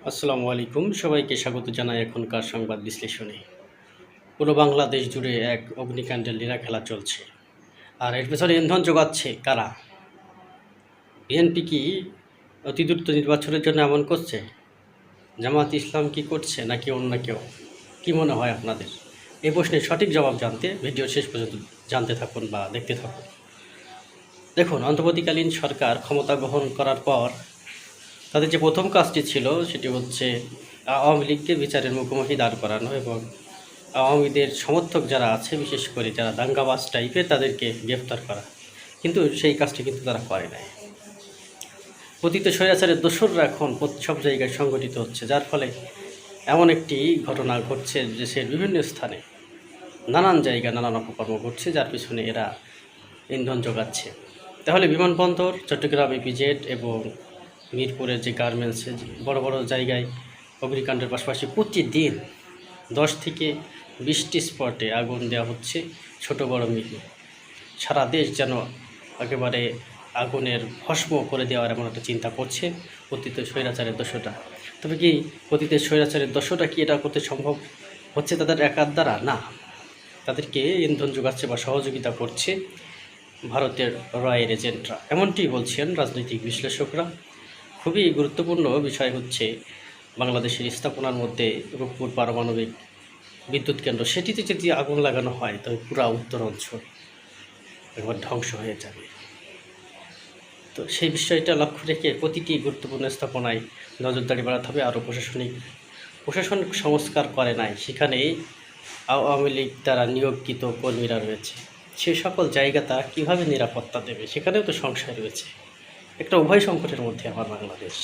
আসসালামু আলাইকুম, সবাইকে স্বাগত জানাই এখনকার সংবাদ বিশ্লেষণে। পুরো বাংলাদেশ জুড়ে এক অগ্নিকাণ্ডের লীলা খেলা চলছে। আর এর পেছনে ইন্ধন যোগাচ্ছে কারা? বিএনপি কি অতি দ্রুত নির্বাচনের জন্য এমন করছে? জামাত ইসলাম কি করছে, নাকি অন্য কেউ? কি মনে হয় আপনাদের? এই প্রশ্নের সঠিক জবাব জানতে ভিডিও শেষ পর্যন্ত জানতে থাকুন বা দেখতে থাকুন। দেখুন, অন্তর্বর্তীকালীন সরকার ক্ষমতা গ্রহণ করার পর তাদের যে প্রথম কাজটি ছিল সেটি হচ্ছে আওয়ামী লীগকে বিচারের মুখোমুখি দাঁড় করানো এবং আওয়ামী লীগের সমর্থক যারা আছে, বিশেষ করে যারা দাঙ্গাবাজ টাইপের, তাদেরকে গ্রেফতার করা। কিন্তু সেই কাজটি কিন্তু তারা করে নাই। পতিত স্বৈরাচারের দোসররা এখন সব জায়গায় সংগঠিত হচ্ছে, যার ফলে এমন একটি ঘটনা ঘটছে দেশের বিভিন্ন স্থানে, নানান জায়গায় নানান অপকর্ম ঘটছে, যার পিছনে এরা ইন্ধন যোগাচ্ছে। তাহলে বিমানবন্দর, চট্টগ্রাম ইপিজেড এবং মিরপুরের যে গার্মেন্টসে বড় বড় জায়গায় অগ্নিকাণ্ডের পাশাপাশি প্রতিদিন 10 থেকে 20টি স্পটে আগুন দেওয়া হচ্ছে, ছোট বড় মিলিয়ে। সারা দেশ যেন একেবারে আগুনের ভস্ম করে দেওয়ার এমন একটা চিন্তা করছে পতিত স্বৈরাচারের দস্যুরা। তবে কি পতিত স্বৈরাচারের দস্যুরা কি এটা করতে সম্ভব হচ্ছে তাদের একার দ্বারা? না, তাদেরকে ইন্ধন যোগাচ্ছে বা সহযোগিতা করছে ভারতের রয়ের এজেন্টরা, এমনটি বলছেন রাজনৈতিক বিশ্লেষকরা। খুবই গুরুত্বপূর্ণ বিষয় হচ্ছে বাংলাদেশের স্থাপনার মধ্যে রূপপুর পারমাণবিক বিদ্যুৎ কেন্দ্র, সেটিতে যদি আগুন লাগানো হয় তবে পুরা উত্তর অঞ্চল একবার ধ্বংস হয়ে যাবে। তো সেই বিষয়টা লক্ষ্য রেখে প্রতিটি গুরুত্বপূর্ণ স্থাপনায় নজরদারি বাড়াতে হবে। আরও প্রশাসন সংস্কার করে নাই, সেখানে আওয়ামী লীগ দ্বারা নিয়োগকৃত কর্মীরা রয়েছে, সে সকল জায়গা তারা কীভাবে নিরাপত্তা দেবে, সেখানেও তো সংশয় রয়েছে। একটা উভয় সংকটের মধ্যে আমার বাংলাদেশ।